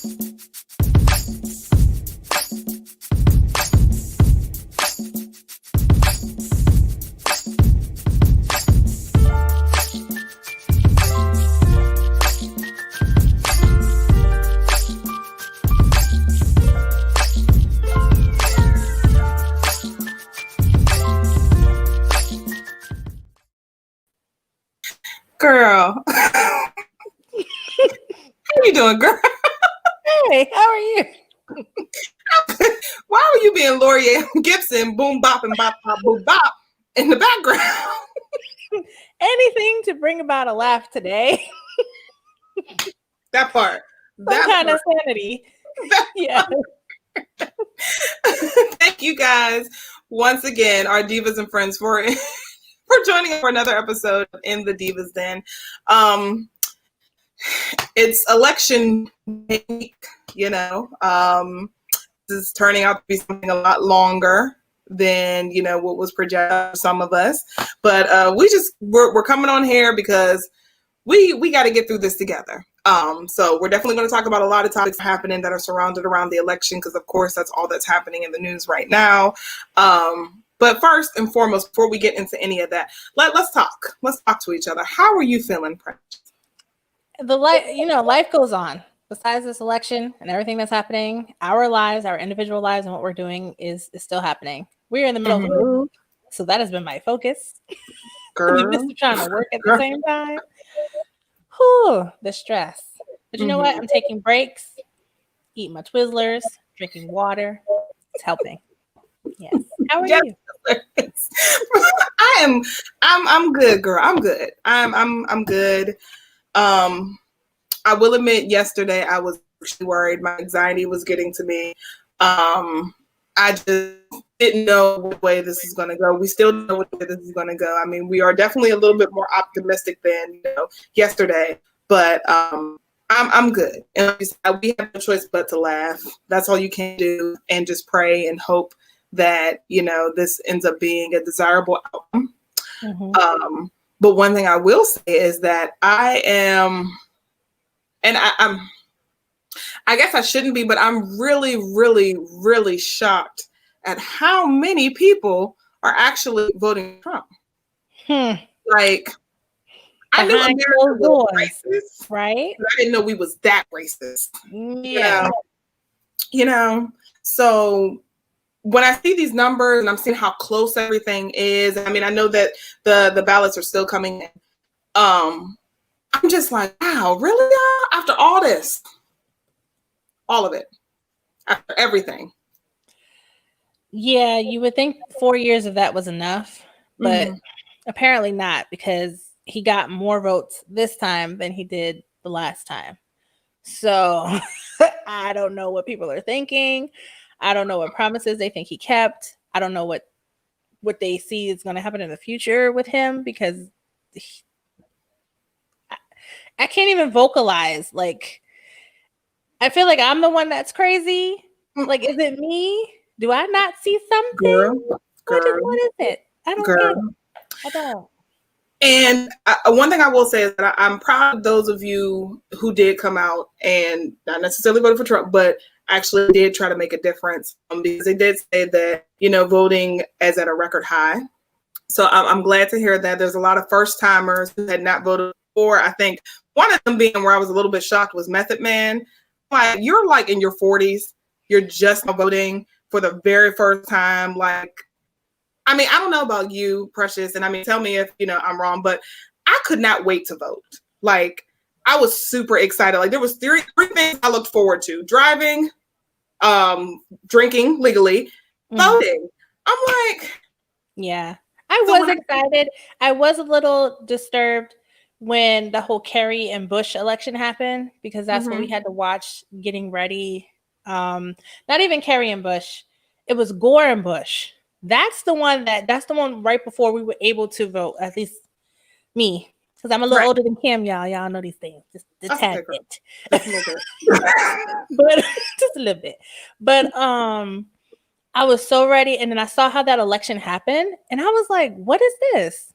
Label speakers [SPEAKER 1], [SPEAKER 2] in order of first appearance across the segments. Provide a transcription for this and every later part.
[SPEAKER 1] Girl. How you doing, girl?
[SPEAKER 2] Hey, how are you?
[SPEAKER 1] Why are you being Laurier Gibson, boom bop and bop bop boom bop in the background?
[SPEAKER 2] Anything to bring about a laugh today.
[SPEAKER 1] That part.
[SPEAKER 2] Some kind of sanity. Yeah.
[SPEAKER 1] Thank you guys once again, our divas and friends, for joining us for another episode of In the Divas Den. It's election week, you know. This is turning out to be something a lot longer than, you know, what was projected for some of us. But we're coming on here because we got to get through this together. So we're definitely going to talk about a lot of topics happening that are surrounded around the election, because of course that's all that's happening in the news right now. But first and foremost, before we get into any of that, let's talk. Let's talk to each other. How are you feeling, Precious?
[SPEAKER 2] Life goes on. Besides this election and everything that's happening, our lives, our individual lives, and what we're doing is still happening. We're in the middle of a move, so that has been my focus.
[SPEAKER 1] Girl.
[SPEAKER 2] Trying to work at the same time. Whew, the stress. But you know what? I'm taking breaks, eating my Twizzlers, drinking water. It's helping. Yes. How are you?
[SPEAKER 1] I'm good, girl. I'm good. I'm good. I will admit, yesterday I was worried. My anxiety was getting to me. I just didn't know what way this is going to go. We still don't know what way this is going to go. I mean, we are definitely a little bit more optimistic than yesterday, but I'm good. And we have no choice but to laugh. That's all you can do, and just pray and hope that this ends up being a desirable outcome. But one thing I will say is that I am, and I guess I shouldn't be, but I'm really, really, really shocked at how many people are actually voting Trump. Like, I knew America was racist,
[SPEAKER 2] right?
[SPEAKER 1] But I didn't know we was that racist.
[SPEAKER 2] Yeah.
[SPEAKER 1] So when I see these numbers and I'm seeing how close everything is, I mean, I know that the ballots are still coming in. I'm just like, wow, really, y'all? After all this, all of it, after everything.
[SPEAKER 2] Yeah, you would think 4 years of that was enough, but apparently not, because he got more votes this time than he did the last time. So I don't know what people are thinking. I don't know what promises they think he kept. I don't know what they see is going to happen in the future with him, because I can't even vocalize. Like, I feel like I'm the one that's crazy. Like, is it me? Do I not see something?
[SPEAKER 1] Girl.
[SPEAKER 2] What is it? I don't get it. I don't.
[SPEAKER 1] And one thing I will say is that I'm proud of those of you who did come out and not necessarily voted for Trump, but actually did try to make a difference, because they did say that, voting is at a record high. So I'm glad to hear that. There's a lot of first timers who had not voted before. I think one of them being where I was a little bit shocked was Method Man. Like, you're like in your 40s. You're just voting for the very first time. Like, I mean, I don't know about you, Precious, and I mean, tell me if I'm wrong, but I could not wait to vote. Like, I was super excited. Like, there was three things I looked forward to: driving, drinking legally, voting. I'm like,
[SPEAKER 2] yeah, I was excited. I was a little disturbed when the whole Kerry and Bush election happened, because that's what we had to watch getting ready. Not even Kerry and Bush. It was Gore and Bush. That's the one right before we were able to vote, at least me, because I'm a little older than Kim, y'all. Y'all know these things. Just a tad bit. But just a little bit. But I was so ready, and then I saw how that election happened, and I was like, what is this?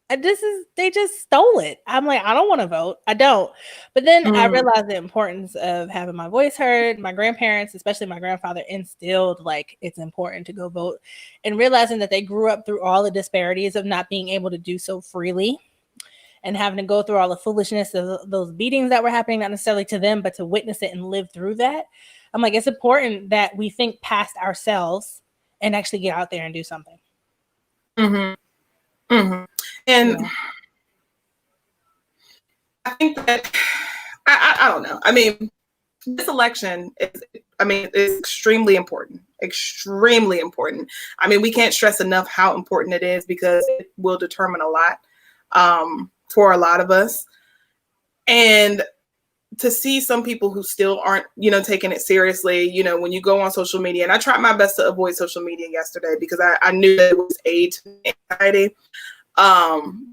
[SPEAKER 2] they just stole it. I'm like, I don't want to vote. I don't. But then I realized the importance of having my voice heard. My grandparents, especially my grandfather, instilled like it's important to go vote, and realizing that they grew up through all the disparities of not being able to do so freely and having to go through all the foolishness of those beatings that were happening, not necessarily to them, but to witness it and live through that. I'm like, it's important that we think past ourselves and actually get out there and do something.
[SPEAKER 1] And I think that I don't know. I mean, this election is extremely important. Extremely important. I mean, we can't stress enough how important it is because it will determine a lot for a lot of us. And to see some people who still aren't, taking it seriously, when you go on social media, and I tried my best to avoid social media yesterday because I knew that it was aid to anxiety.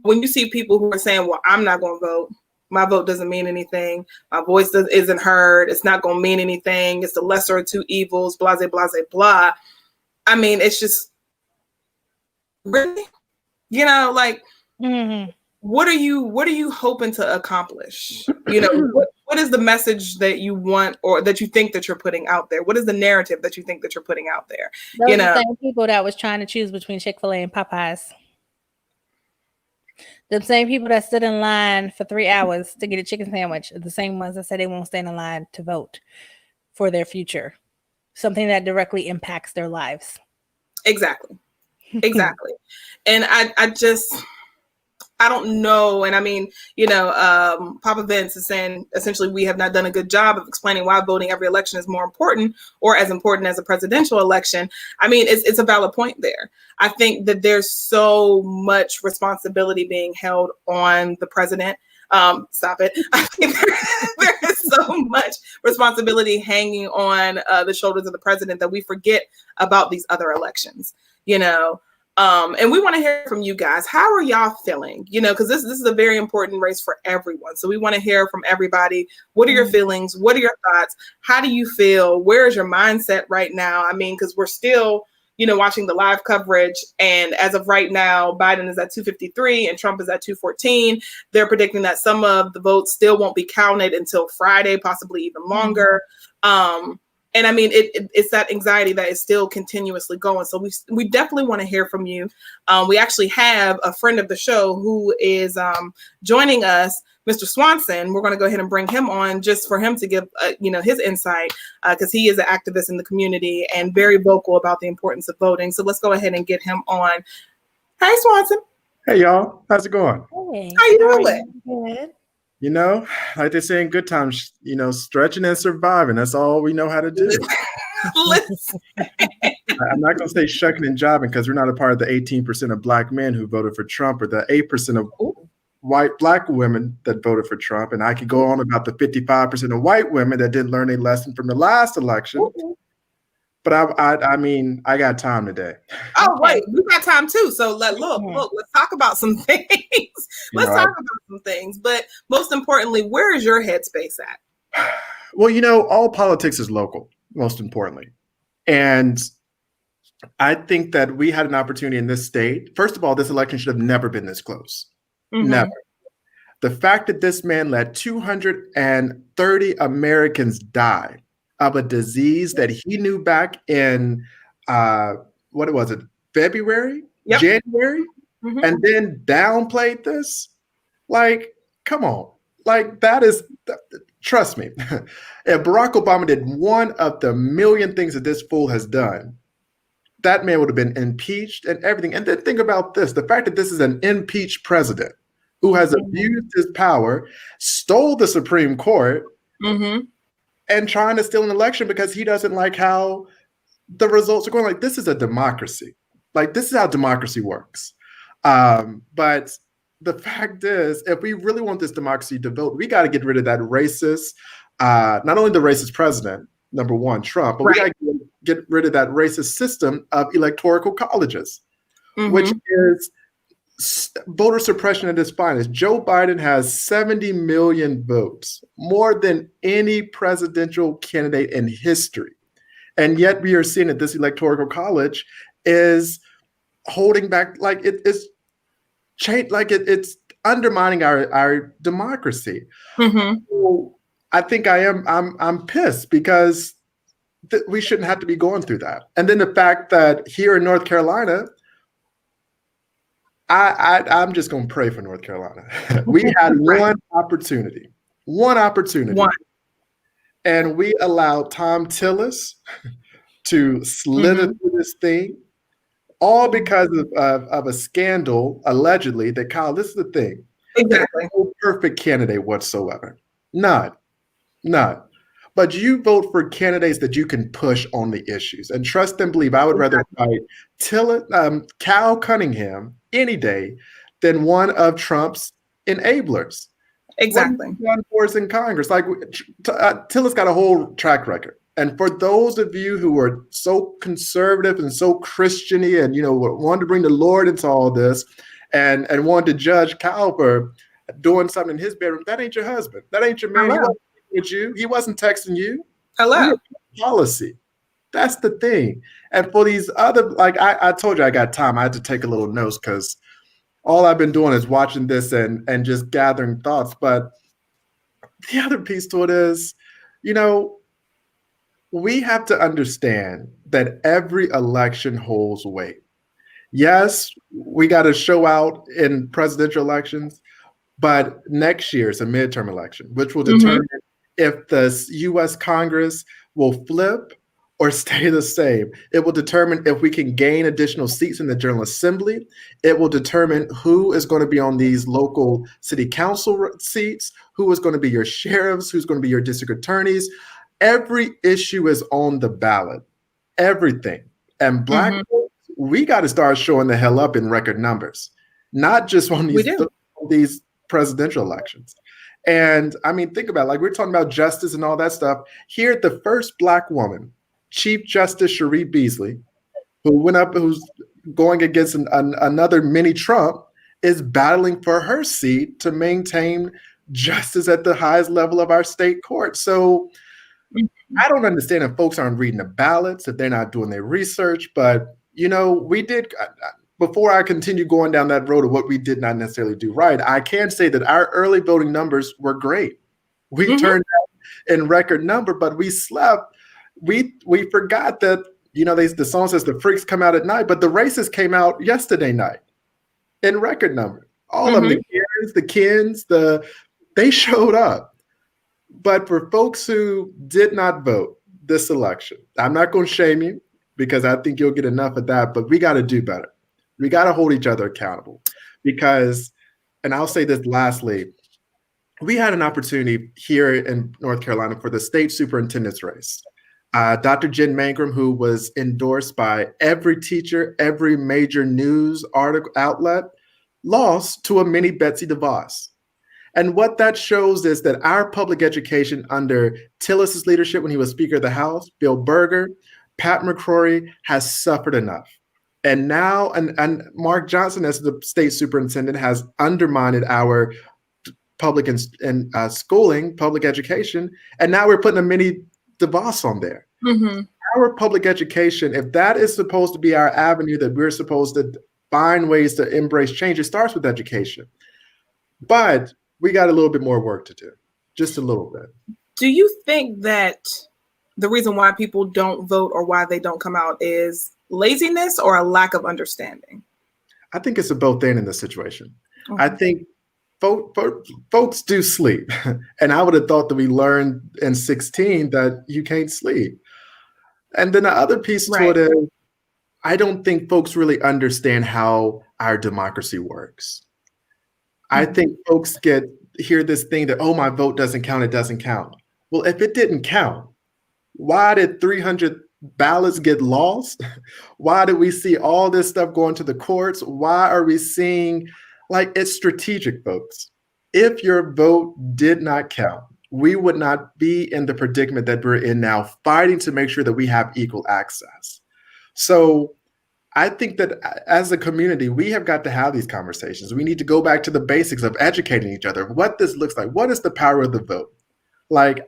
[SPEAKER 1] When you see people who are saying, well, I'm not going to vote. My vote doesn't mean anything. My voice isn't heard. It's not going to mean anything. It's the lesser of two evils, blah, blah, blah, blah. I mean, it's just really, like, what are you hoping to accomplish? What is the message that you want or that you think that you're putting out there? What is the narrative that you think that you're putting out there?
[SPEAKER 2] Those are the same people that was trying to choose between Chick-fil-A and Popeyes. The same people that stood in line for 3 hours to get a chicken sandwich are the same ones that said they won't stand in line to vote for their future. Something that directly impacts their lives.
[SPEAKER 1] Exactly. And I don't know. And I mean, Papa Vince is saying essentially we have not done a good job of explaining why voting every election is more important or as important as a presidential election. I mean, it's a valid point there. I think that there's so much responsibility being held on the president. Stop it. I think there is so much responsibility hanging on the shoulders of the president that we forget about these other elections, and we want to hear from you guys. How are y'all feeling? Because this is a very important race for everyone. So we want to hear from everybody. What are your feelings? What are your thoughts? How do you feel? Where is your mindset right now? I mean, because we're still, watching the live coverage. And as of right now, Biden is at 253 and Trump is at 214. They're predicting that some of the votes still won't be counted until Friday, possibly even longer. And I mean, it's that anxiety that is still continuously going. So we definitely want to hear from you. We actually have a friend of the show who is joining us, Mr. Swanson. We're going to go ahead and bring him on just for him to give, his insight because he is an activist in the community and very vocal about the importance of voting. So let's go ahead and get him on. Hey, Swanson.
[SPEAKER 3] Hey, y'all. How's it going?
[SPEAKER 2] Hey.
[SPEAKER 1] How you doing?
[SPEAKER 2] Good.
[SPEAKER 3] Like they say in good times, stretching and surviving. That's all we know how to do. I'm not going to say shucking and jiving because we're not a part of the 18% of Black men who voted for Trump or the 8% of white Black women that voted for Trump. And I could go on about the 55% of white women that didn't learn a lesson from the last election. But I mean, I got time today.
[SPEAKER 1] Oh, wait, we got time too. So look, let's talk about some things. But most importantly, where is your headspace at?
[SPEAKER 3] Well, all politics is local, most importantly. And I think that we had an opportunity in this state. First of all, this election should have never been this close. Never. The fact that this man let 230 Americans die of a disease that he knew back in, what was it, February, January, and then downplayed this? Like, come on. Like, that is, trust me, if Barack Obama did one of the million things that this fool has done, that man would have been impeached and everything. And then think about this, the fact that this is an impeached president who has abused his power, stole the Supreme Court, and trying to steal an election because he doesn't like how the results are going. Like, this is a democracy. Like, this is how democracy works. But the fact is, if we really want this democracy to vote, we got to get rid of that racist, not only the racist president, number one, Trump, but we got to get rid of that racist system of electoral colleges, which is voter suppression at its finest. Joe Biden has 70 million votes, more than any presidential candidate in history. And yet we are seeing that this electoral college is holding back, like change, like it's undermining our democracy. So I think I'm pissed because we shouldn't have to be going through that. And then the fact that here in North Carolina, I'm just going to pray for North Carolina. We had one opportunity, and we allowed Tom Tillis to slither through this thing, all because of a scandal, allegedly, that Kyle, this is the thing.
[SPEAKER 1] Exactly.
[SPEAKER 3] No perfect candidate whatsoever. None. But you vote for candidates that you can push on the issues. And trust and believe, I would rather fight Cal Cunningham any day than one of Trump's enablers.
[SPEAKER 1] Exactly.
[SPEAKER 3] Force in Congress. Like Tillis got a whole track record. And for those of you who are so conservative and so Christian-y and, wanted to bring the Lord into all this and wanted to judge Cal for doing something in his bedroom, that ain't your husband. That ain't your man. He wasn't with you. He wasn't texting you.
[SPEAKER 1] Hello.
[SPEAKER 3] Policy. That's the thing. And for these other, like I told you I got time. I had to take a little notes because all I've been doing is watching this and just gathering thoughts. But the other piece to it is, we have to understand that every election holds weight. Yes, we got to show out in presidential elections, but next year is a midterm election, which will determine if the U.S. Congress will flip or stay the same. It will determine if we can gain additional seats in the General Assembly. It will determine who is going to be on these local city council seats, who is going to be your sheriffs, who's going to be your district attorneys. Every issue is on the ballot, everything. And Black folks, we got to start showing the hell up in record numbers, not just on these presidential elections. And I mean, think about it. Like we're talking about justice and all that stuff. Here, the first Black woman, Chief Justice Cherie Beasley, who's going against another mini Trump, is battling for her seat to maintain justice at the highest level of our state court. So I don't understand if folks aren't reading the ballots, if they're not doing their research. But, we did, before I continue going down that road of what we did not necessarily do right, I can say that our early voting numbers were great. We turned out in record number, but we slept. We forgot that, the song says the freaks come out at night, but the races came out yesterday night in record number. All of them, the Kens, they showed up. But for folks who did not vote this election, I'm not going to shame you because I think you'll get enough of that, but we got to do better. We got to hold each other accountable because, and I'll say this lastly, we had an opportunity here in North Carolina for the state superintendent's race. Dr. Jen Mangrum, who was endorsed by every teacher, every major news article outlet, lost to a mini Betsy DeVos. And what that shows is that our public education under Tillis's leadership when he was Speaker of the House, Bill Berger, Pat McCrory, has suffered enough. And now, and Mark Johnson, as the state superintendent, has undermined our public and schooling, public education. And now we're putting a mini DeVos on there. Our public education, if that is supposed to be our avenue, that we're supposed to find ways to embrace change, it starts with education. But we got a little bit more work to do, just a little bit.
[SPEAKER 1] Do you think that the reason why people don't vote or why they don't come out is laziness or a lack of understanding?
[SPEAKER 3] I think it's a both and in this situation. I think folks do sleep. And I would have thought that we learned in 16 that you can't sleep. And then the other piece to it is, I don't think folks really understand how our democracy works. I think folks hear this thing that, oh, my vote doesn't count, it doesn't count. Well, if it didn't count, why did 300 ballots get lost? Why did we see all this stuff going to the courts? Why are we seeing, it's strategic, folks. If your vote did not count, we would not be in the predicament that we're in now, fighting to make sure that we have equal access. So I think that as a community, we have got to have these conversations. We need to go back to the basics of educating each other, what this looks like. What is the power of the vote?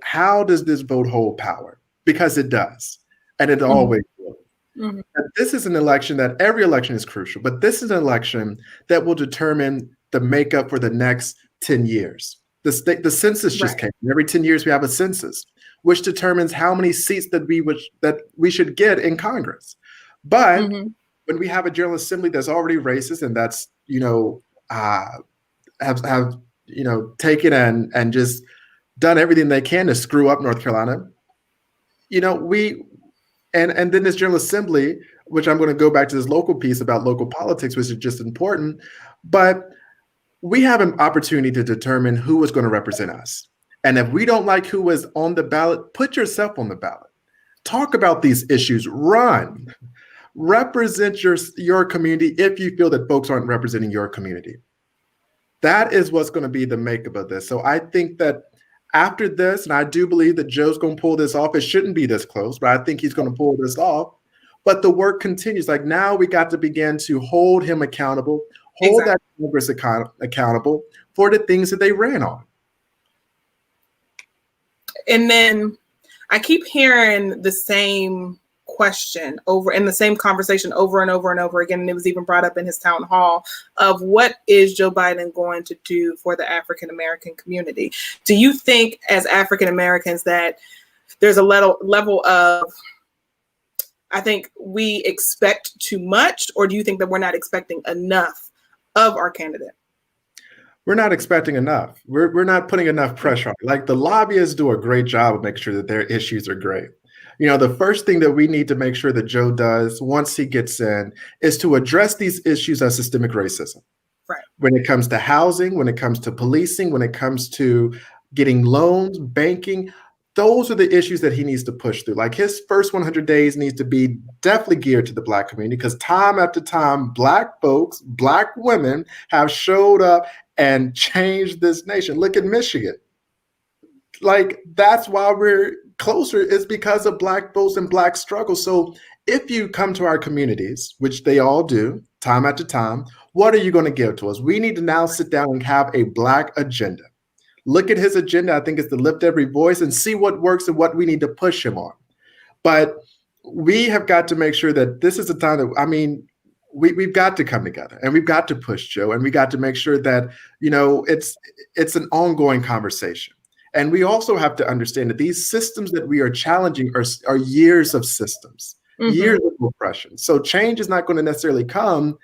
[SPEAKER 3] How does this vote hold power? Because it does. And it always will.
[SPEAKER 1] Mm-hmm.
[SPEAKER 3] This is an election that every election is crucial, but this is an election that will determine the makeup for the next 10 years. The census just came. Every 10 years we have a census, which determines how many seats that we should get in Congress. But when we have a General Assembly that's already racist and that's have taken and just done everything they can to screw up North Carolina, and then this General Assembly, which I'm going to go back to this local piece about local politics, which is just important, but we have an opportunity to determine who is going to represent us. And if we don't like who is on the ballot, put yourself on the ballot. Talk about these issues. Run. Represent your community if you feel that folks aren't representing your community. That is what's going to be the makeup of this. So I think that after this, and I do believe that Joe's going to pull this off. It shouldn't be this close, but I think he's going to pull this off. But the work continues. Like now we got to begin to hold him accountable, hold that Congress accountable for the things that they ran on.
[SPEAKER 1] And then I keep hearing the same question over in the same conversation over and over and over again. And it was even brought up in his town hall of what is Joe Biden going to do for the African-American community? Do you think as African-Americans that there's a level of, I think we expect too much, or do you think that we're not expecting enough of our candidate?
[SPEAKER 3] We're not expecting enough. We're not putting enough pressure on it. Like the lobbyists do a great job of making sure that their issues are great. The first thing that we need to make sure that Joe does once he gets in is to address these issues as systemic racism.
[SPEAKER 1] Right.
[SPEAKER 3] When it comes to housing, when it comes to policing, when it comes to getting loans, banking, those are the issues that he needs to push through. Like his first 100 days needs to be definitely geared to the Black community, because time after time, Black folks, Black women have showed up and changed this nation. Look at Michigan. Like that's why we're closer, is because of Black votes and Black struggle. So if you come to our communities, which they all do time after time, what are you going to give to us? We need to now sit down and have a Black agenda. Look at his agenda. I think it's to lift every voice and see what works and what we need to push him on. But we have got to make sure that this is a time that, we've got to come together and we've got to push Joe, and we got to make sure that, it's an ongoing conversation. And we also have to understand that these systems that we are challenging are years of systems, years of oppression. So change is not going to necessarily come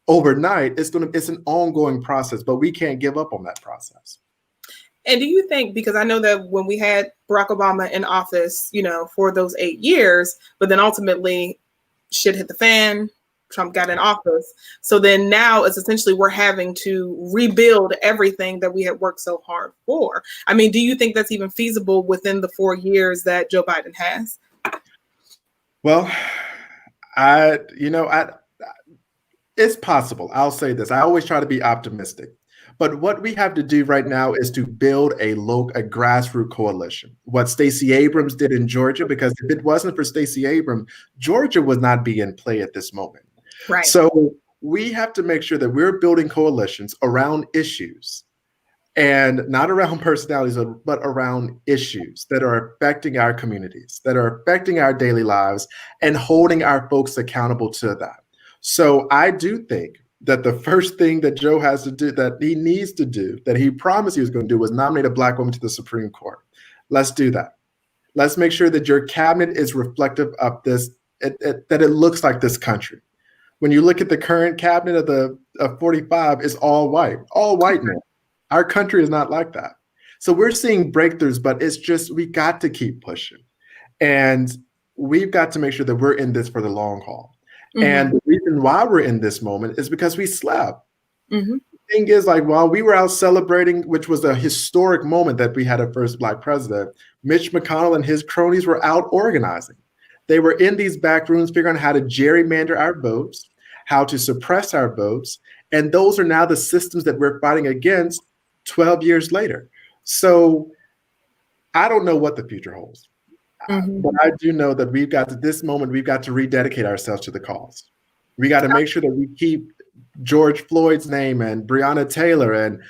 [SPEAKER 3] overnight. It's an ongoing process, but we can't give up on that process.
[SPEAKER 1] And do you think, because I know that when we had Barack Obama in office, for those 8 years, but then ultimately shit hit the fan, Trump got in office. So then now it's essentially we're having to rebuild everything that we had worked so hard for. Do you think that's even feasible within the 4 years that Joe Biden has?
[SPEAKER 3] Well, it's possible. I'll say this. I always try to be optimistic. But what we have to do right now is to build a grassroots coalition. What Stacey Abrams did in Georgia, because if it wasn't for Stacey Abrams, Georgia would not be in play at this moment.
[SPEAKER 1] Right.
[SPEAKER 3] So we have to make sure that we're building coalitions around issues, and not around personalities, but around issues that are affecting our communities, that are affecting our daily lives, and holding our folks accountable to that. So I do think that the first thing that Joe has to do, that he needs to do, that he promised he was going to do, was nominate a Black woman to the Supreme Court. Let's do that. Let's make sure that your cabinet is reflective of this, that it looks like this country. When you look at the current cabinet of 45, it's all white men. Our country is not like that. So we're seeing breakthroughs, but it's just, we got to keep pushing. And we've got to make sure that we're in this for the long haul. And the reason why we're in this moment is because we slept. The thing is, while we were out celebrating, which was a historic moment that we had a first Black president, Mitch McConnell and his cronies were out organizing. They were in these back rooms figuring out how to gerrymander our votes, how to suppress our votes. And those are now the systems that we're fighting against 12 years later. So I don't know what the future holds. But I do know that we've got to rededicate ourselves to the cause. We got to make sure that we keep George Floyd's name and Breonna Taylor and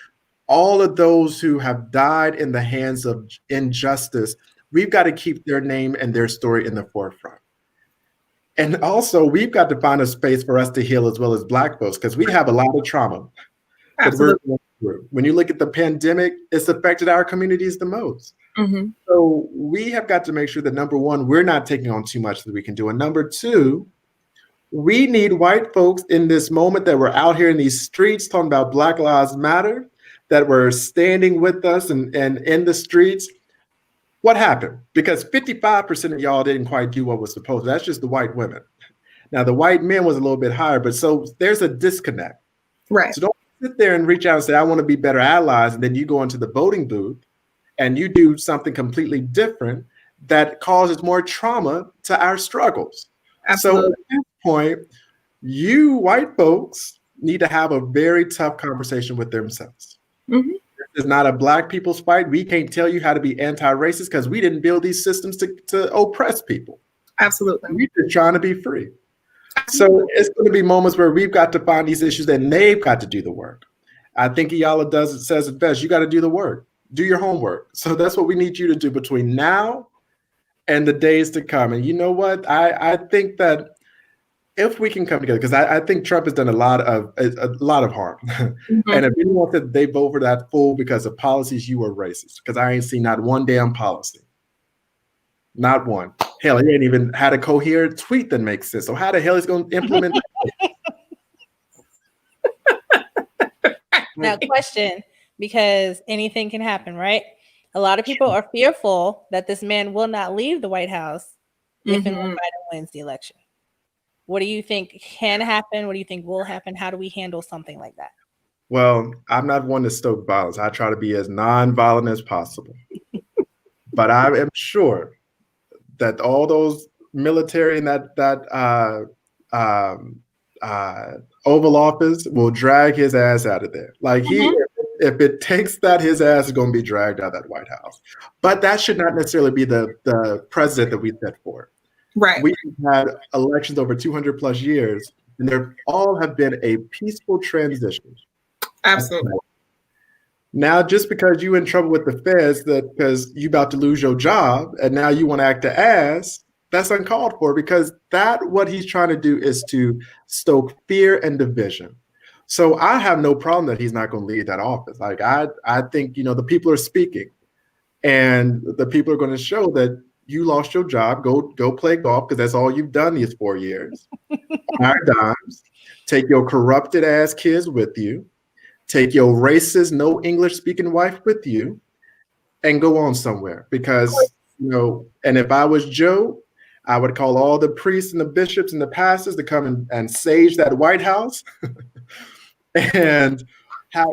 [SPEAKER 3] all of those who have died in the hands of injustice. We've got to keep their name and their story in the forefront. And also, we've got to find a space for us to heal as well as Black folks, because we have a lot of trauma that we're going through. When you look at the pandemic, it's affected our communities the most.
[SPEAKER 1] Mm-hmm.
[SPEAKER 3] So we have got to make sure that, number one, we're not taking on too much that we can do. And number two, we need white folks in this moment that we're out here in these streets talking about Black Lives Matter, that were standing with us and in the streets. What happened? Because 55% of y'all didn't quite do what was supposed to. That's just the white women. Now, the white men was a little bit higher, but so there's a disconnect.
[SPEAKER 1] Right.
[SPEAKER 3] So don't sit there and reach out and say, I want to be better allies. And then you go into the voting booth and you do something completely different that causes more trauma to our struggles.
[SPEAKER 1] Absolutely.
[SPEAKER 3] So at this point, you white folks need to have a very tough conversation with themselves.
[SPEAKER 1] Mm-hmm.
[SPEAKER 3] This is not a Black people's fight. We can't tell you how to be anti-racist because we didn't build these systems to oppress people.
[SPEAKER 1] Absolutely.
[SPEAKER 3] We're just trying to be free. So it's going to be moments where we've got to find these issues and they've got to do the work. I think Iyala says it best. You got to do the work. Do your homework. So that's what we need you to do between now and the days to come. And you know what? I think that if we can come together, because I think Trump has done a lot of harm. Mm-hmm. And if anyone said they vote for that fool because of policies, you are racist. Because I ain't seen not one damn policy. Not one. Hell, he ain't even had a coherent tweet that makes sense. So how the hell is he going to implement
[SPEAKER 2] that? Now, question, because anything can happen, right? A lot of people are fearful that this man will not leave the White House if and when Biden wins the election. What do you think can happen? What do you think will happen? How do we handle something like that?
[SPEAKER 3] Well, I'm not one to stoke violence. I try to be as non-violent as possible. But I am sure that all those military in that Oval Office will drag his ass out of there. Like if it takes that, his ass is going to be dragged out of that White House. But that should not necessarily be the president that we set for.
[SPEAKER 1] Right.
[SPEAKER 3] We've had elections over 200 plus years, and they all have been a peaceful transition.
[SPEAKER 1] Absolutely.
[SPEAKER 3] Now, just because you're in trouble with the feds, that because you're about to lose your job, and now you want to act the ass, that's uncalled for, because what he's trying to do is to stoke fear and division. So I have no problem that he's not going to leave that office. Like I think, the people are speaking, and the people are going to show that you lost your job. Go play golf, because that's all you've done these 4 years. Our dimes. Take your corrupted ass kids with you. Take your racist, no English speaking wife with you, and go on somewhere. Because, and if I was Joe, I would call all the priests and the bishops and the pastors to come and sage that White House. And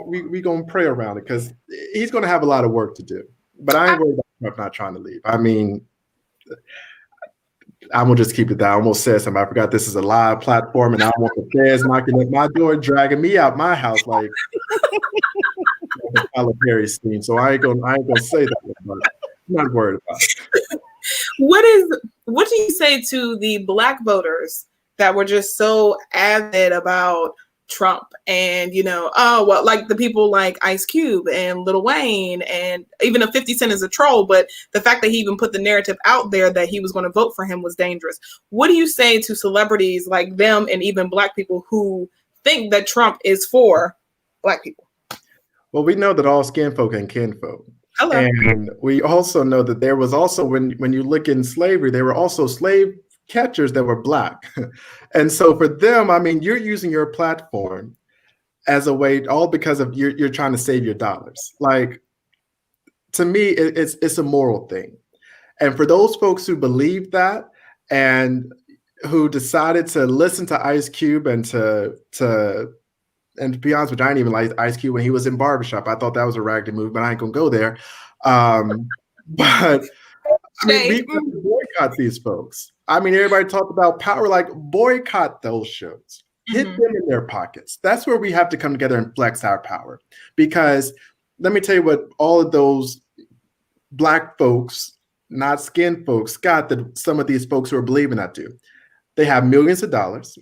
[SPEAKER 3] we going to pray around it, because he's going to have a lot of work to do. But I ain't worried about Trump not trying to leave. I mean, I'm going to just keep it down. I almost said something. I forgot this is a live platform, and I want the feds knocking at my door, dragging me out my house like the Tyler Perry scene. So I ain't gonna say that, but I'm not worried about it.
[SPEAKER 1] What do you say to the Black voters that were just so avid about Trump and, like the people like Ice Cube and Lil Wayne, and even if 50 Cent is a troll, but the fact that he even put the narrative out there that he was going to vote for him was dangerous. What do you say to celebrities like them and even Black people who think that Trump is for Black people?
[SPEAKER 3] Well, we know that all skin folk and kin folk.
[SPEAKER 1] Hello.
[SPEAKER 3] And we also know that there was also, when you look in slavery, there were also slave catchers that were Black. And so for them, I mean, you're using your platform as a way, all because of you're trying to save your dollars. Like, to me, it's a moral thing. And for those folks who believe that and who decided to listen to Ice Cube and to be honest with you, I didn't even like Ice Cube when he was in Barbershop. I thought that was a raggedy movie, but I ain't gonna go there. But I mean, we have to boycott these folks. I mean, everybody talked about power, like boycott those shows. Hit them in their pockets. That's where we have to come together and flex our power. Because let me tell you what all of those Black folks, not skin folks, got that some of these folks who are believing that do. They have millions of dollars.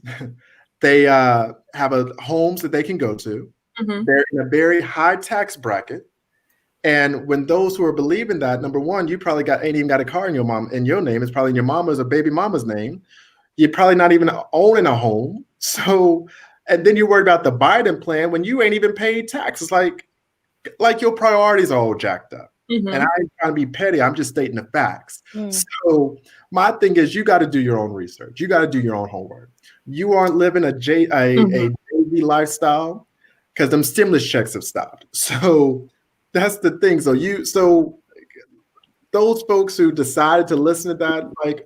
[SPEAKER 3] They have homes that they can go to. They're in a very high tax bracket. And when those who are believing that, number one, you probably ain't even got a car in your name. It's probably in your mama's or baby mama's name. You're probably not even owning a home. So, and then you're worried about the Biden plan when you ain't even paid taxes. Like your priorities are all jacked up. And I ain't trying to be petty. I'm just stating the facts. So my thing is, you got to do your own research. You got to do your own homework. You aren't living a JV lifestyle because them stimulus checks have stopped. So that's the thing. So those folks who decided to listen to that, like,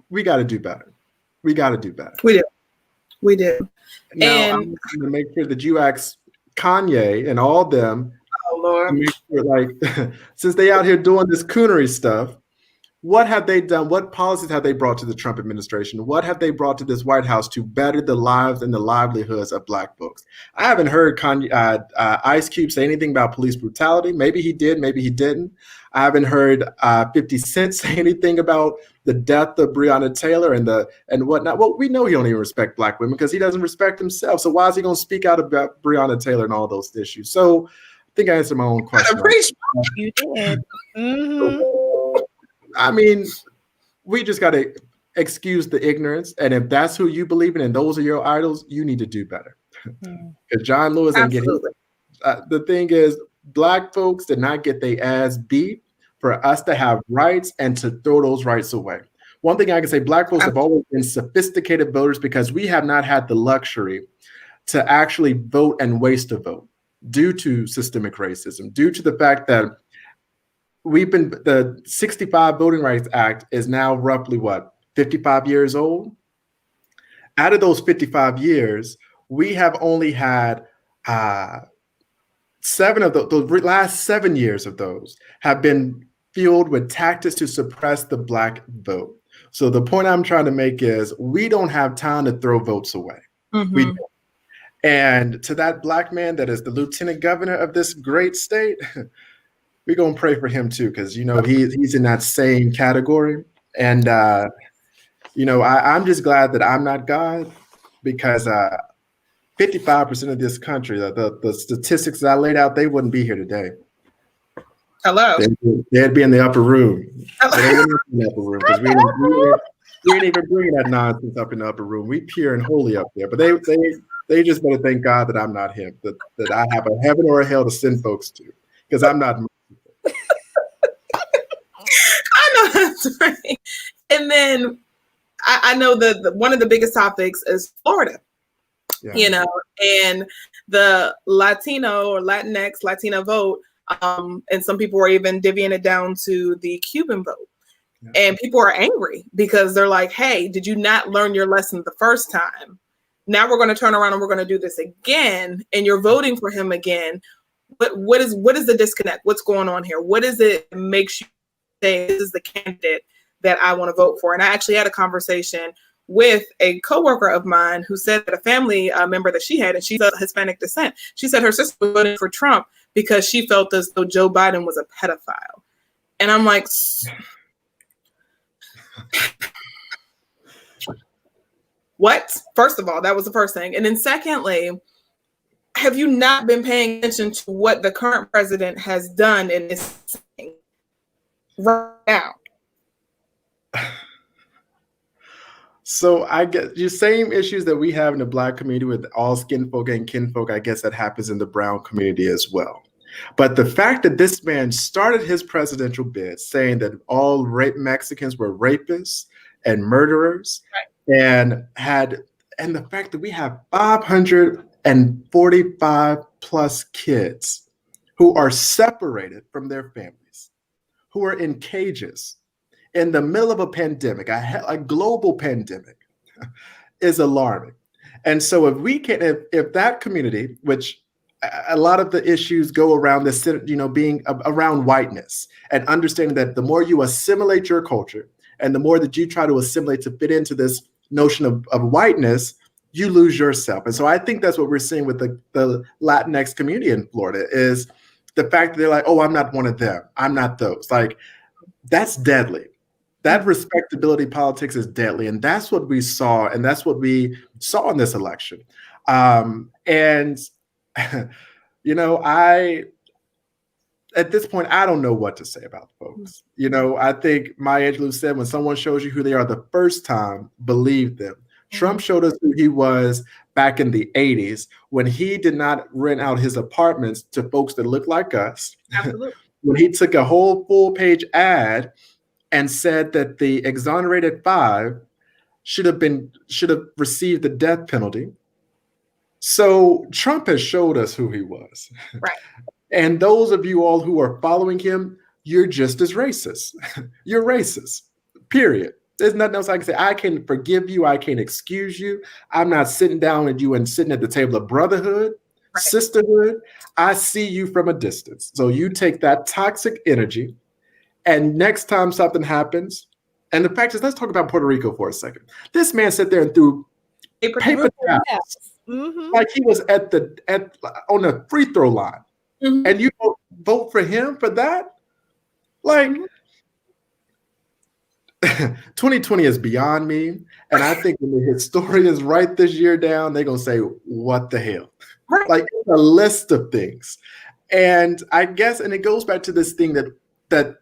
[SPEAKER 3] we got to do better. We got to do better.
[SPEAKER 1] We do.
[SPEAKER 3] Now,
[SPEAKER 1] and
[SPEAKER 3] I'm going to make sure that you ask Kanye and all them,
[SPEAKER 1] Lord,
[SPEAKER 3] make sure, like, since they out here doing this coonery stuff, what have they done? What policies have they brought to the Trump administration? What have they brought to this White House to better the lives and the livelihoods of Black folks? I haven't heard Ice Cube say anything about police brutality. Maybe he did, maybe he didn't. I haven't heard 50 Cent say anything about the death of Breonna Taylor and whatnot. Well, we know he don't even respect Black women because he doesn't respect himself. So why is he going to speak out about Breonna Taylor and all those issues? So I think I answered my own question.
[SPEAKER 2] You did.
[SPEAKER 3] I mean, we just got to excuse the ignorance. And if that's who you believe in and those are your idols, you need to do better. Because John Lewis ain't getting the thing is, Black folks did not get their ass beat for us to have rights and to throw those rights away. One thing I can say, Black folks have always been sophisticated voters because we have not had the luxury to actually vote and waste a vote due to systemic racism, due to the fact that the 65 Voting Rights Act is now roughly 55 years old. Out of those 55 years, we have only had 7 of the last 7 years of those have been fueled with tactics to suppress the Black vote. So the point I'm trying to make is we don't have time to throw votes away. We don't. And to that Black man that is the lieutenant governor of this great state, we're going to pray for him too, because, he's in that same category. And, I'm just glad that I'm not God, because 55% of this country, the statistics that I laid out, they wouldn't be here today.
[SPEAKER 1] Hello.
[SPEAKER 3] They'd be in the upper room. They wouldn't be in the upper room because we ain't even bringing that nonsense up in the upper room. We pure and holy up there. But they just better thank God that I'm not him, that I have a heaven or a hell to send folks to, because I'm not.
[SPEAKER 1] I know that's right. And then I know that one of the biggest topics is Florida. Yeah. And the Latino or Latina vote, and some people are even divvying it down to the Cuban vote. Yeah. And people are angry because they're like, hey, did you not learn your lesson the first time? Now we're going to turn around and we're going to do this again, and you're voting for him again. But what is the disconnect? What's going on here? What is it that makes you say this is the candidate that I want to vote for? And I actually had a conversation with a coworker of mine who said that a family member that she had, and she's of Hispanic descent, she said her sister was voting for Trump because she felt as though Joe Biden was a pedophile. And I'm like, what? First of all, that was the first thing. And then secondly, have you not been paying attention to what the current president has done in this thing right now?
[SPEAKER 3] So I get your same issues that we have in the Black community with all skin folk and kinfolk. I guess that happens in the brown community as well. But the fact that this man started his presidential bid saying that all Mexicans were rapists and murderers, right, and the fact that we have 545 plus kids who are separated from their families, who are in cages in the middle of a pandemic, a global pandemic, is alarming. And so if that community, which a lot of the issues go around this, being around whiteness and understanding that the more you assimilate your culture and the more that you try to assimilate to fit into this notion of whiteness, you lose yourself. And so I think that's what we're seeing with the Latinx community in Florida, is the fact that they're like, oh, I'm not one of them. I'm not those. Like, that's deadly. That respectability politics is deadly. And that's what we saw. And that's what we saw in this election. at this point, I don't know what to say about folks. I think Maya Angelou said, when someone shows you who they are the first time, believe them. Trump showed us who he was back in the 80s when he did not rent out his apartments to folks that look like us.
[SPEAKER 1] Absolutely.
[SPEAKER 3] When he took a whole full-page ad and said that the exonerated 5 should have received the death penalty. So Trump has showed us who he was.
[SPEAKER 1] Right.
[SPEAKER 3] And those of you all who are following him, you're just as racist. You're racist, period. There's nothing else I can say. I can forgive you. I can excuse you. I'm not sitting down with you and sitting at the table of brotherhood, right, sisterhood. I see you from a distance. So you take that toxic energy, and next time something happens, and the fact is, let's talk about Puerto Rico for a second. This man sat there and threw paper towels, like he was on the free throw line. And you vote for him for that? Like, 2020 is beyond me. And I think when the historians write this year down, they're going to say, what the hell? Right. Like, it's a list of things. And I guess, and it goes back to this thing that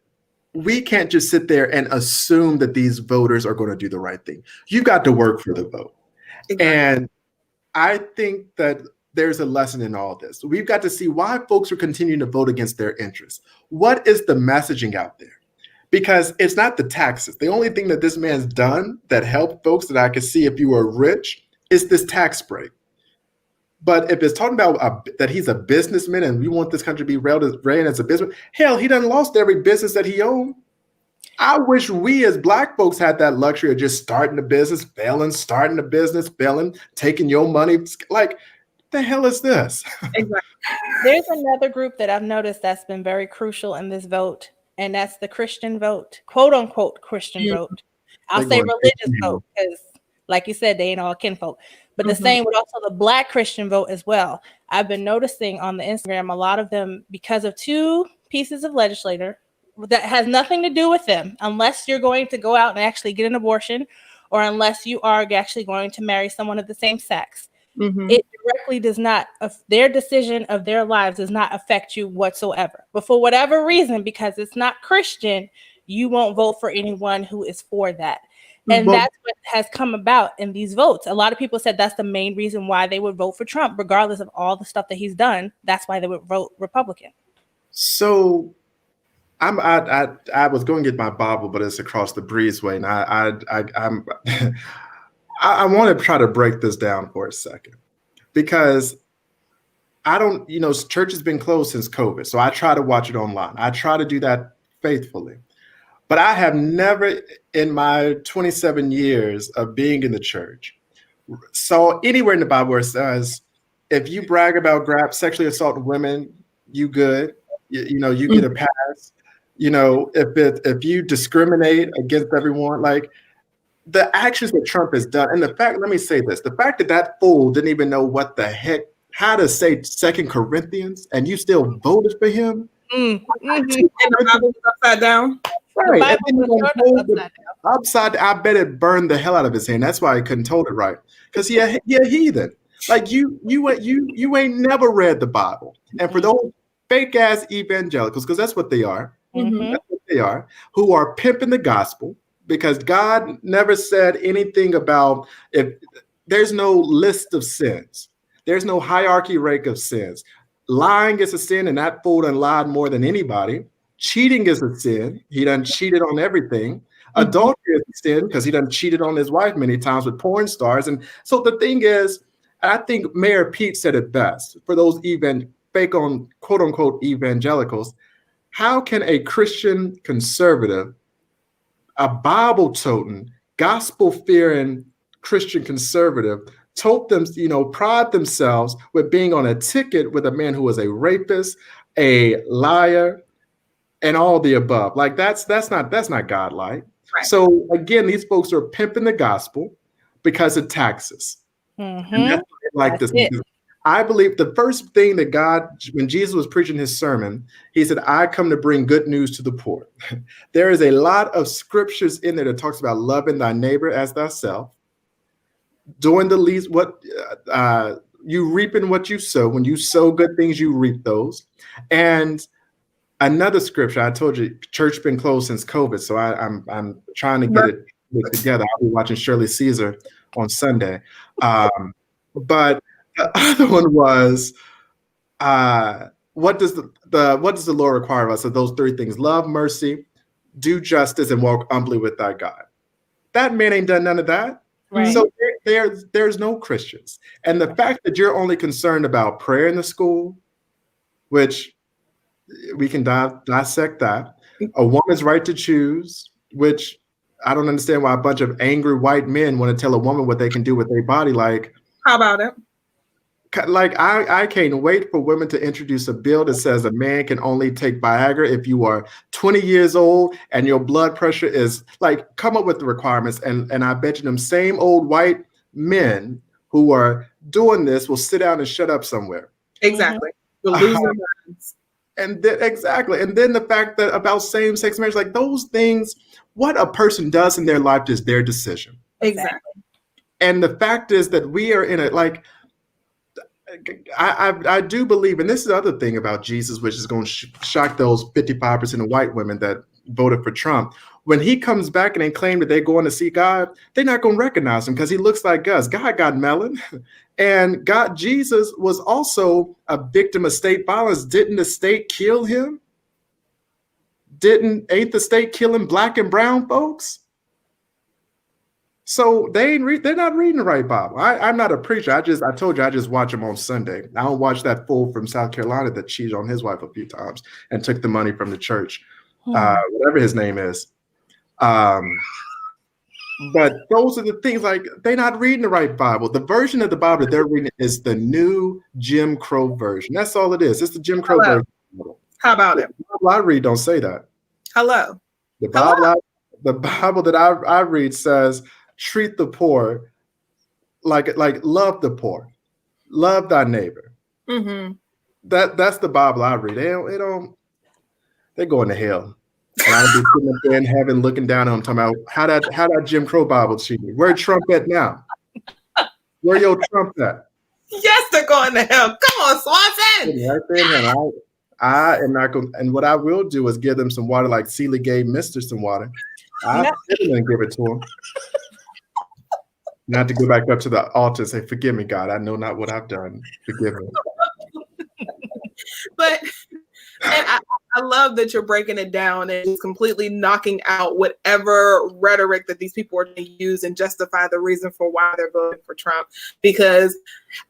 [SPEAKER 3] we can't just sit there and assume that these voters are going to do the right thing. You've got to work for the vote. Exactly. And I think that there's a lesson in all this. We've got to see why folks are continuing to vote against their interests. What is the messaging out there? Because it's not the taxes. The only thing that this man's done that helped folks that I could see if you were rich is this tax break. But if it's talking about that he's a businessman and we want this country to be ran as a business, hell, he done lost every business that he owned. I wish we as Black folks had that luxury of just starting a business, failing, starting a business, failing, taking your money. Like, the hell is this?
[SPEAKER 2] Exactly. There's another group that I've noticed that's been very crucial in this vote, and that's the Christian vote, quote unquote Christian vote. I'll say religious vote because, like you said, they ain't all kinfolk. But the same with also the Black Christian vote as well. I've been noticing on the Instagram a lot of them, because of 2 pieces of legislature that has nothing to do with them, unless you're going to go out and actually get an abortion, or unless you are actually going to marry someone of the same sex. It directly does not, their decision of their lives does not affect you whatsoever. But for whatever reason, because it's not Christian, you won't vote for anyone who is for that. And that's what has come about in these votes. A lot of people said that's the main reason why they would vote for Trump, regardless of all the stuff that he's done. That's why they would vote Republican.
[SPEAKER 3] So I was going to get my Bible, but it's across the breezeway, and I want to try to break this down for a second, because I don't, church has been closed since COVID. So I try to watch it online. I try to do that faithfully. But I have never in my 27 years of being in the church saw anywhere in the Bible where it says, if you brag about sexually assaulting women, you good, you get a pass. If you discriminate against everyone, like, the actions that Trump has done, and the fact, let me say this, the fact that fool didn't even know what the heck, how to say 2 Corinthians, and you still voted for him.
[SPEAKER 1] And the Bible was upside down.
[SPEAKER 3] Right. Upside down. I bet it burned the hell out of his hand. That's why he couldn't hold it right. Because he a heathen. Like, you ain't never read the Bible. And for those fake ass evangelicals, because that's what they are. That's what they are, who are pimping the gospel. Because God never said anything about, if there's no list of sins. There's no hierarchy rank of sins. Lying is a sin, and that fool done lied more than anybody. Cheating is a sin. He done cheated on everything. Adultery is a sin because he done cheated on his wife many times with porn stars. And so the thing is, I think Mayor Pete said it best for those fake on quote unquote evangelicals. How can a Christian conservative, a Bible-toting, gospel-fearing Christian conservative, pride themselves with being on a ticket with a man who was a rapist, a liar, and all the above? Like, that's not godlike. Right. So again, these folks are pimping the gospel because of taxes. And that's like this. I believe the first thing that God, when Jesus was preaching his sermon, he said, I come to bring good news to the poor. There is a lot of scriptures in there that talks about loving thy neighbor as thyself, doing the least, you reaping what you sow. When you sow good things, you reap those. And another scripture. I told you, church been closed since COVID, so I'm trying to get it together. I'll be watching Shirley Caesar on Sunday. But the other one was, what does the Lord require of us? So those three things: love, mercy, do justice, and walk humbly with thy God. That man ain't done none of that.
[SPEAKER 2] Right.
[SPEAKER 3] So there's no Christians. And the fact that you're only concerned about prayer in the school, which we can dissect that, a woman's right to choose, which I don't understand why a bunch of angry white men want to tell a woman what they can do with their body. Like,
[SPEAKER 1] how about it?
[SPEAKER 3] Like, I can't wait for women to introduce a bill that says a man can only take Viagra if you are 20 years old and your blood pressure is, like, come up with the requirements. And I bet you them same old white men who are doing this will sit down and shut up somewhere.
[SPEAKER 1] Exactly. We'll lose their minds.
[SPEAKER 3] And then, exactly. And then the fact that about same-sex marriage, like those things, what a person does in their life is their decision.
[SPEAKER 1] Exactly.
[SPEAKER 3] And the fact is that we are in it, like, I do believe, and this is the other thing about Jesus, which is going to shock those 55% of white women that voted for Trump. When he comes back and they claim that they're going to see God, they're not going to recognize him because he looks like us. God got melon, and Jesus was also a victim of state violence. Didn't the state kill him? Ain't the state killing black and brown folks? So they're not reading the right Bible. I'm not a preacher. I told you I just watch them on Sunday. I don't watch that fool from South Carolina that cheated on his wife a few times and took the money from the church, whatever his name is. But those are the things, like, they're not reading the right Bible. The version of the Bible that they're reading is the new Jim Crow version. That's all it is. It's the Jim Crow version.
[SPEAKER 1] How about it?
[SPEAKER 3] The Bible I read don't say that.
[SPEAKER 1] Hello.
[SPEAKER 3] The Bible that I read says, treat the poor like love the poor, love thy neighbor.
[SPEAKER 1] Mm-hmm.
[SPEAKER 3] That's the Bible I read. They're going to hell. And I'll be sitting up there in heaven looking down on them, talking about how that Jim Crow Bible treat me. Where Trump at now? Where your Trump at?
[SPEAKER 1] Yes, they're going to hell. Come on, Swanson.
[SPEAKER 3] Right there in hell. I am not going. And what I will do is give them some water, like Celia gave Mister some water. I'm going to give it to him. Not to go back up to the altar and say, forgive me, God. I know not what I've done. Forgive me.
[SPEAKER 1] But I love that you're breaking it down and just completely knocking out whatever rhetoric that these people are going to use and justify the reason for why they're voting for Trump. Because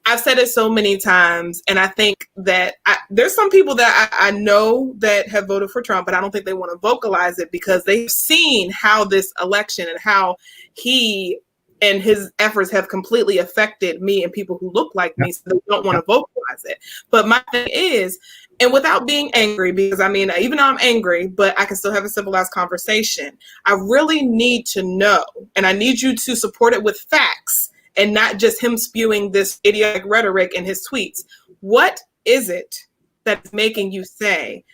[SPEAKER 1] I've said it so many times, and I think that there's some people that I know that have voted for Trump, but I don't think they want to vocalize it because they've seen how this election and how he and his efforts have completely affected me and people who look like me, so they don't want to vocalize it. But my thing is, and without being angry, because I mean, even though I'm angry, but I can still have a civilized conversation, I really need to know, and I need you to support it with facts and not just him spewing this idiotic rhetoric in his tweets. What is it that's making you say,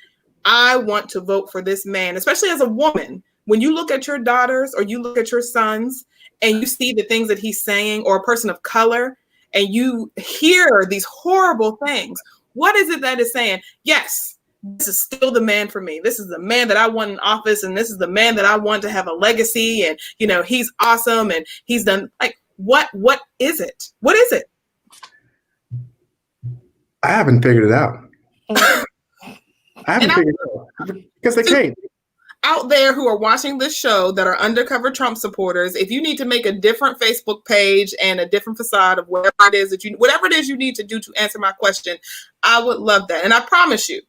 [SPEAKER 1] I want to vote for this man, especially as a woman? When you look at your daughters or you look at your sons and you see the things that he's saying, or a person of color, and you hear these horrible things, what is it that is saying, yes, this is still the man for me. This is the man that I want in office, and this is the man that I want to have a legacy, and, you know, he's awesome, and he's done, like, what is it? What is it?
[SPEAKER 3] I haven't figured it out. I haven't figured it out because they can't.
[SPEAKER 1] Out there who are watching this show that are undercover Trump supporters, if you need to make a different Facebook page and a different facade of whatever it is you need to do to answer my question, I would love that. And I promise you,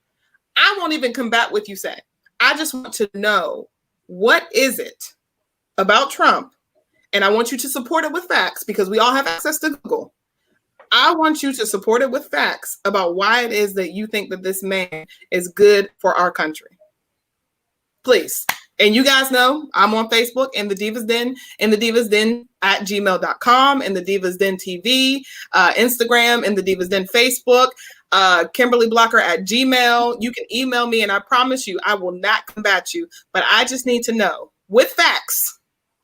[SPEAKER 1] I won't even combat what you say. I just want to know, what is it about Trump? And I want you to support it with facts, because we all have access to Google. I want you to support it with facts about why it is that you think that this man is good for our country. Please. And you guys know I'm on Facebook in the Divas Den, at gmail.com, in the Divas Den TV, Instagram, in the Divas Den Facebook, Kimberly Blocker at Gmail. You can email me, and I promise you, I will not combat you, but I just need to know with facts.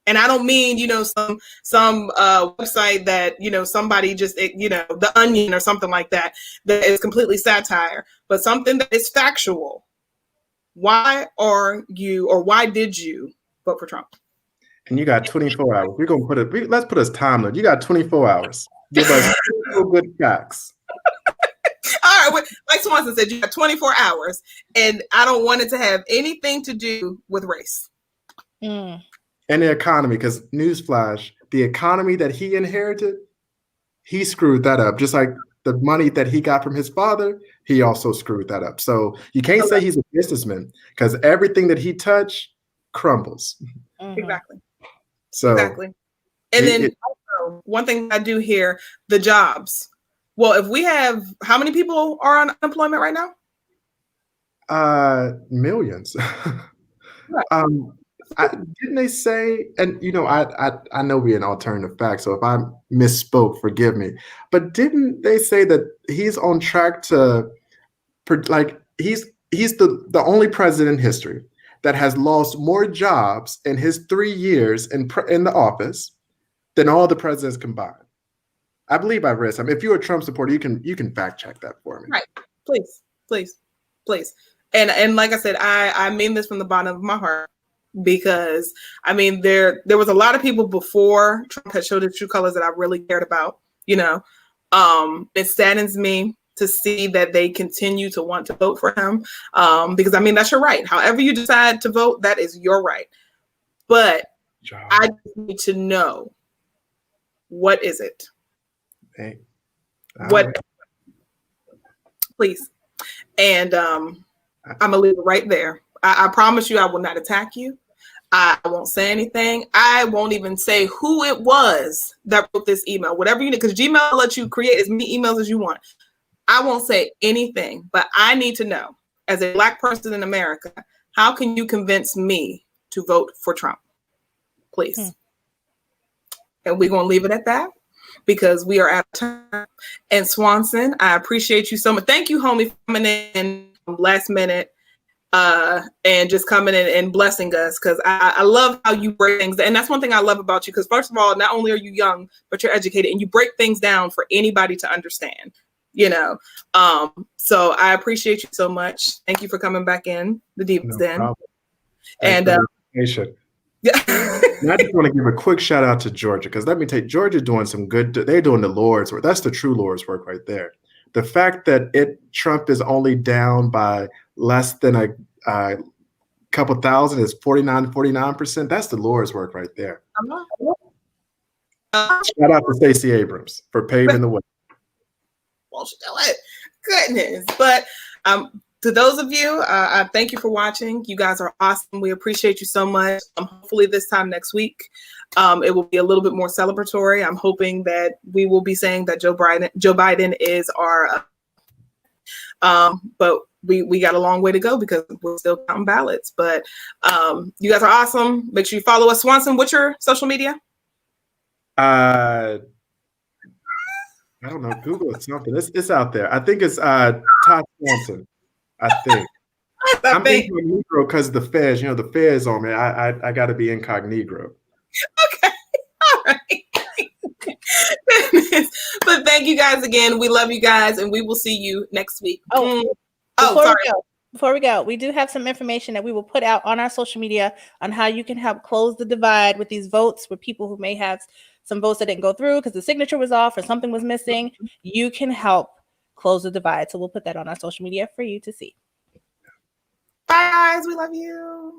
[SPEAKER 1] And I don't mean, some website that, somebody just, The Onion or something like that is completely satire, but something that is factual. why did you vote for Trump?
[SPEAKER 3] And you got 24 hours. We're gonna let's put a time limit. You got 24 hours. Give us 24 good facts.
[SPEAKER 1] All right, like Swanson said, you got 24 hours, and I don't want it to have anything to do with race.
[SPEAKER 3] And the economy, because newsflash, the economy that he inherited, he screwed that up. Just like the money that he got from his father, he also screwed that up. So you can't say he's a businessman, because everything that he touched crumbles.
[SPEAKER 1] Exactly.
[SPEAKER 3] So
[SPEAKER 1] exactly. And then also, one thing I do hear, the jobs. Well, if we have, how many people are on unemployment right now?
[SPEAKER 3] Millions.
[SPEAKER 1] Right.
[SPEAKER 3] Didn't they say, and I know we're in alternative facts, so if I misspoke, forgive me, but didn't they say that he's on track to, he's the only president in history that has lost more jobs in his 3 years in the office than all the presidents combined? I believe I read something. If you're a Trump supporter, you can fact check that for me.
[SPEAKER 1] Right. Please. And like I said, I mean this from the bottom of my heart, because I mean there was a lot of people before Trump had showed his true colors that I really cared about. It saddens me to see that they continue to want to vote for him, because I mean that's your right. However you decide to vote, that is your right. But I need to know, what is it?
[SPEAKER 3] Hey,
[SPEAKER 1] what? Please. And I'm gonna leave it right there. I promise you, I will not attack you. I won't say anything. I won't even say who it was that wrote this email. Whatever you need, because Gmail will let you create as many emails as you want. I won't say anything, but I need to know, as a Black person in America, how can you convince me to vote for Trump? Please. And we're gonna leave it at that, because we are out of time. And Swanson, I appreciate you so much. Thank you, homie, for coming in last minute and just coming in and blessing us, because I love how you break things. And that's one thing I love about you, because first of all, not only are you young, but you're educated and you break things down for anybody to understand, So I appreciate you so much. Thank you for coming back in the Divas Den. And
[SPEAKER 3] yeah. And I just want to give a quick shout out to Georgia, because let me tell you, Georgia doing some good. They're doing the Lord's work. That's the true Lord's work right there. The fact that Trump is only down by less than a couple thousand, is 49%. That's the Lord's work right there. Shout out to Stacey Abrams for paving the way.
[SPEAKER 1] Well, goodness. But to those of you, I thank you for watching. You guys are awesome. We appreciate you so much. Hopefully this time next week, it will be a little bit more celebratory. I'm hoping that we will be saying that Joe Biden is our, but we got a long way to go, because we're still counting ballots. But you guys are awesome. Make sure you follow us. Swanson, what's your social media?
[SPEAKER 3] I don't know. Google it, something. It's out there. I think it's Todd Swanson. I think. I'm incognito because the feds, the feds on me. I got to be incognito.
[SPEAKER 1] Okay. All right. But thank you guys again. We love you guys, and we will see you next week.
[SPEAKER 2] Before we go, we do have some information that we will put out on our social media on how you can help close the divide with these votes, with people who may have some votes that didn't go through because the signature was off or something was missing. You can help close the divide. So we'll put that on our social media for you to see.
[SPEAKER 1] Bye, guys. We love you.